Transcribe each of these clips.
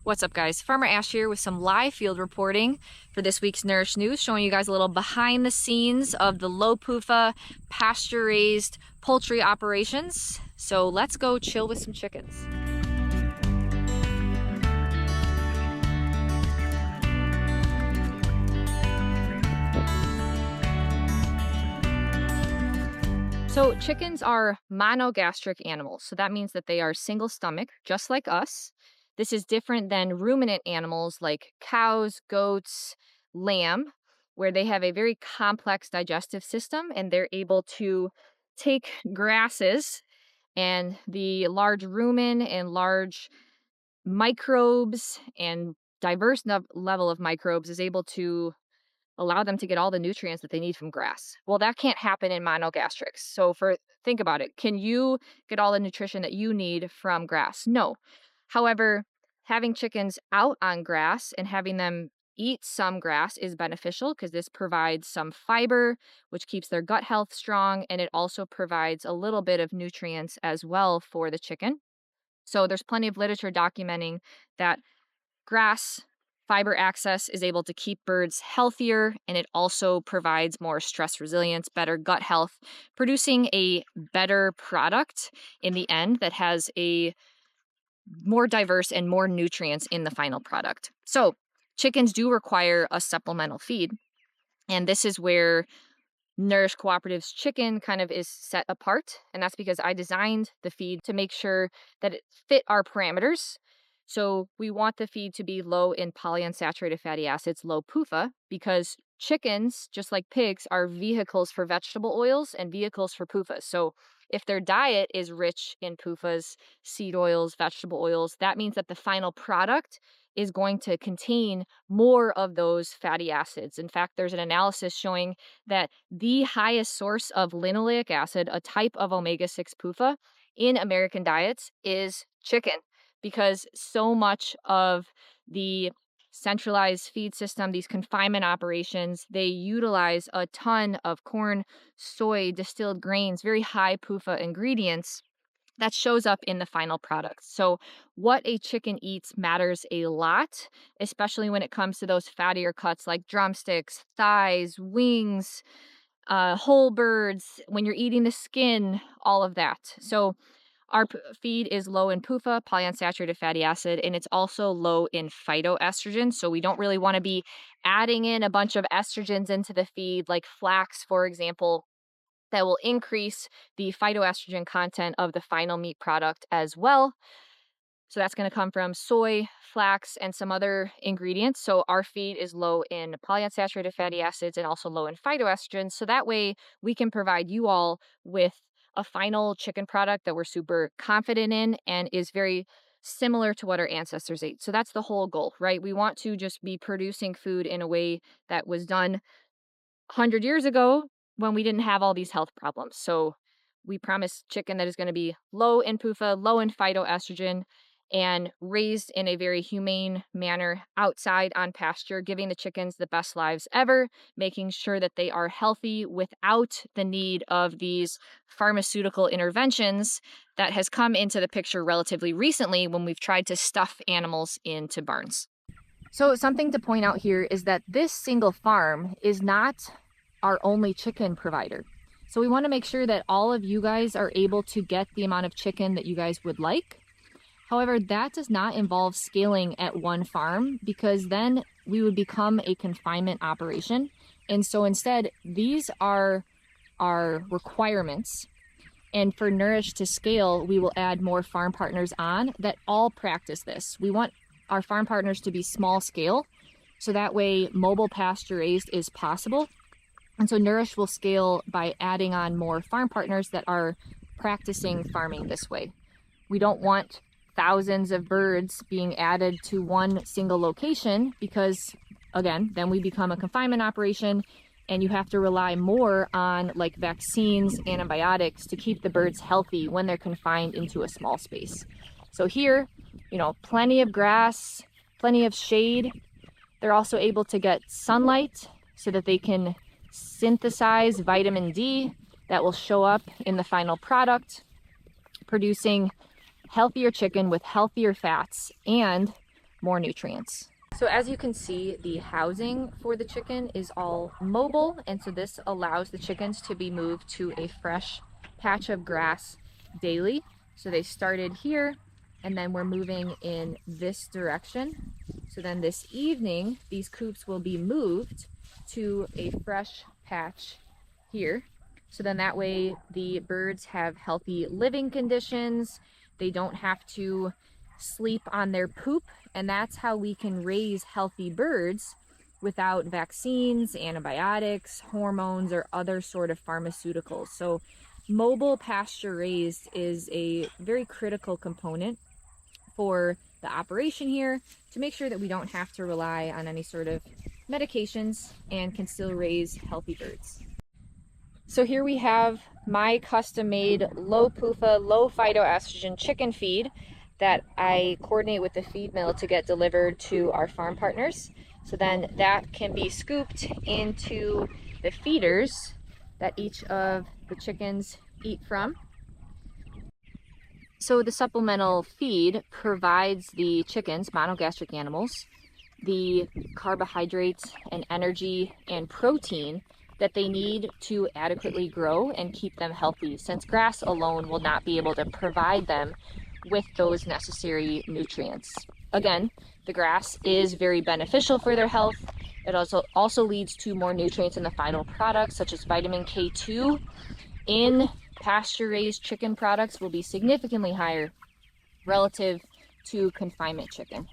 What's up, guys? Farmer Ash here with some live field reporting for this week's Nourish News, showing you guys a little behind the scenes of the low PUFA pasture raised poultry operations. So let's go chill with some chickens. So chickens are monogastric animals. So that means that they are single stomach, just like us. This is different than ruminant animals like cows, goats, lamb, where they have a very complex digestive system and they're able to take grasses, and the large rumen and large microbes and diverse level of microbes is able to allow them to get all the nutrients that they need from grass. Well, that can't happen in monogastrics. So think about it. Can you get all the nutrition that you need from grass? No. However, having chickens out on grass and having them eat some grass is beneficial because this provides some fiber, which keeps their gut health strong, and it also provides a little bit of nutrients as well for the chicken. So there's plenty of literature documenting that grass fiber access is able to keep birds healthier, and it also provides more stress resilience, better gut health, producing a better product in the end that has a more diverse and more nutrients in the final product. So chickens do require a supplemental feed, and this is where Nourish Cooperative's chicken kind of is set apart, and that's because I designed the feed to make sure that it fit our parameters. So we want the feed to be low in polyunsaturated fatty acids, low PUFA, because chickens, just like pigs, are vehicles for vegetable oils and vehicles for PUFAs. So if their diet is rich in PUFAs, seed oils, vegetable oils, that means that the final product is going to contain more of those fatty acids. In fact, there's an analysis showing that the highest source of linoleic acid, a type of omega-6 PUFA, in American diets is chicken, because so much of the centralized feed system, these confinement operations, they utilize a ton of corn, soy, distilled grains, very high PUFA ingredients that shows up in the final product. So what a chicken eats matters a lot, especially when it comes to those fattier cuts like drumsticks, thighs, wings, whole birds, when you're eating the skin, all of that. So our feed is low in PUFA, polyunsaturated fatty acid, and it's also low in phytoestrogen. So we don't really want to be adding in a bunch of estrogens into the feed, like flax, for example, that will increase the phytoestrogen content of the final meat product as well. So that's going to come from soy, flax, and some other ingredients. So our feed is low in polyunsaturated fatty acids and also low in phytoestrogen. So that way we can provide you all with a final chicken product that we're super confident in and is very similar to what our ancestors ate. So that's the whole goal, right? We want to just be producing food in a way that was done 100 years ago when we didn't have all these health problems. So we promise chicken that is going to be low in PUFA, low in phytoestrogen, and raised in a very humane manner outside on pasture, giving the chickens the best lives ever, making sure that they are healthy without the need of these pharmaceutical interventions that has come into the picture relatively recently when we've tried to stuff animals into barns. So something to point out here is that this single farm is not our only chicken provider. So we want to make sure that all of you guys are able to get the amount of chicken that you guys would like. However, that does not involve scaling at one farm, because then we would become a confinement operation. And so instead, these are our requirements. And for Nourish to scale, we will add more farm partners on that all practice this. We want our farm partners to be small scale, so that way mobile pasture raised is possible. And so Nourish will scale by adding on more farm partners that are practicing farming this way. We don't want thousands of birds being added to one single location, because again, then we become a confinement operation and you have to rely more on like vaccines, antibiotics to keep the birds healthy when they're confined into a small space. So here, plenty of grass, plenty of shade. They're also able to get sunlight so that they can synthesize vitamin D that will show up in the final product, producing healthier chicken with healthier fats and more nutrients. So as you can see, the housing for the chicken is all mobile, and so this allows the chickens to be moved to a fresh patch of grass daily. So they started here, and then we're moving in this direction. So then this evening, these coops will be moved to a fresh patch here. So then that way the birds have healthy living conditions. They don't have to sleep on their poop, and that's how we can raise healthy birds without vaccines, antibiotics, hormones, or other sort of pharmaceuticals. So mobile pasture raised is a very critical component for the operation here to make sure that we don't have to rely on any sort of medications and can still raise healthy birds. So here we have my custom-made low PUFA, low phytoestrogen chicken feed that I coordinate with the feed mill to get delivered to our farm partners. So then that can be scooped into the feeders that each of the chickens eat from. So the supplemental feed provides the chickens, monogastric animals, the carbohydrates and energy and protein that they need to adequately grow and keep them healthy, since grass alone will not be able to provide them with those necessary nutrients. Again, the grass is very beneficial for their health. It also leads to more nutrients in the final product, such as vitamin K2 in pasture-raised chicken products will be significantly higher relative to confinement chicken.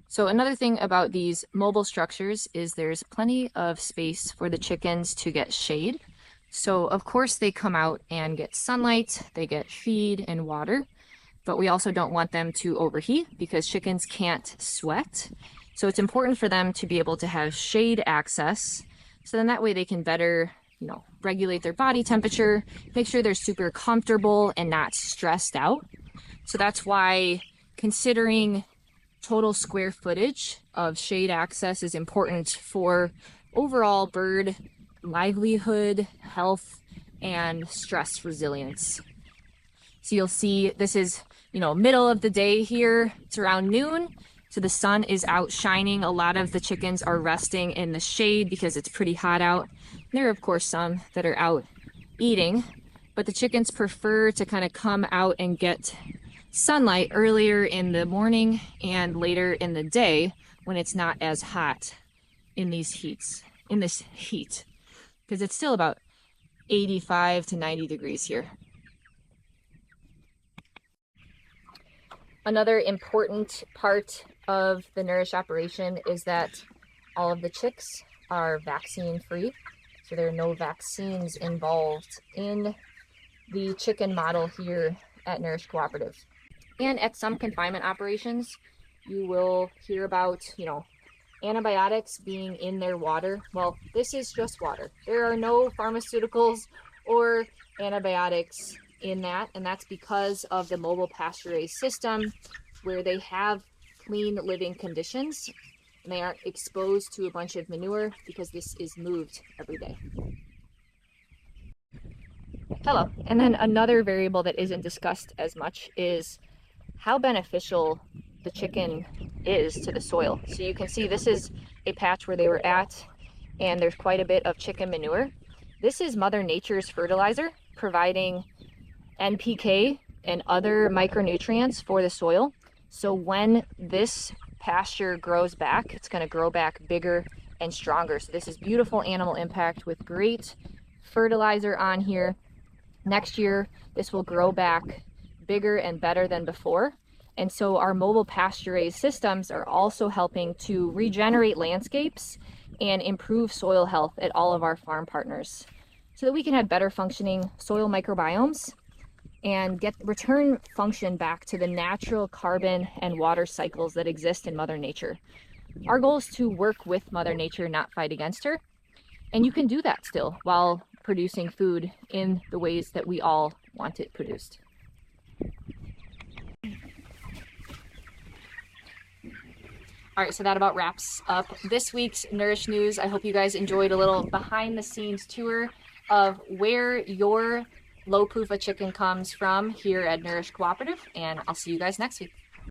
So another thing about these mobile structures is there's plenty of space for the chickens to get shade. So of course they come out and get sunlight, they get feed and water, but we also don't want them to overheat because chickens can't sweat. So it's important for them to be able to have shade access. So then that way they can better, regulate their body temperature, make sure they're super comfortable and not stressed out. So that's why considering total square footage of shade access is important for overall bird livelihood, health, and stress resilience. So you'll see this is, middle of the day here. It's around noon. So the sun is out shining. A lot of the chickens are resting in the shade because it's pretty hot out. There are, of course, some that are out eating, but the chickens prefer to kind of come out and get sunlight earlier in the morning and later in the day when it's not as hot in this heat, because it's still about 85 to 90 degrees here. Another important part of the Nourish operation is that all of the chicks are vaccine free. So there are no vaccines involved in the chicken model here at Nourish Cooperative. And at some confinement operations, you will hear about, antibiotics being in their water. Well, this is just water. There are no pharmaceuticals or antibiotics in that, and that's because of the mobile pasture-raised system where they have clean living conditions and they aren't exposed to a bunch of manure because this is moved every day. Hello. And then another variable that isn't discussed as much is how beneficial the chicken is to the soil. So you can see this is a patch where they were at, and there's quite a bit of chicken manure. This is Mother Nature's fertilizer, providing NPK and other micronutrients for the soil. So when this pasture grows back, it's going to grow back bigger and stronger. So this is beautiful animal impact with great fertilizer on here. Next year, this will grow back bigger and better than before. And so our mobile pasture-raised systems are also helping to regenerate landscapes and improve soil health at all of our farm partners so that we can have better functioning soil microbiomes and return function back to the natural carbon and water cycles that exist in Mother Nature. Our goal is to work with Mother Nature, not fight against her. And you can do that still while producing food in the ways that we all want it produced. All right, so that about wraps up this week's Nourish News. I hope you guys enjoyed a little behind the scenes tour of where your low PUFA chicken comes from here at Nourish Cooperative, and I'll see you guys next week.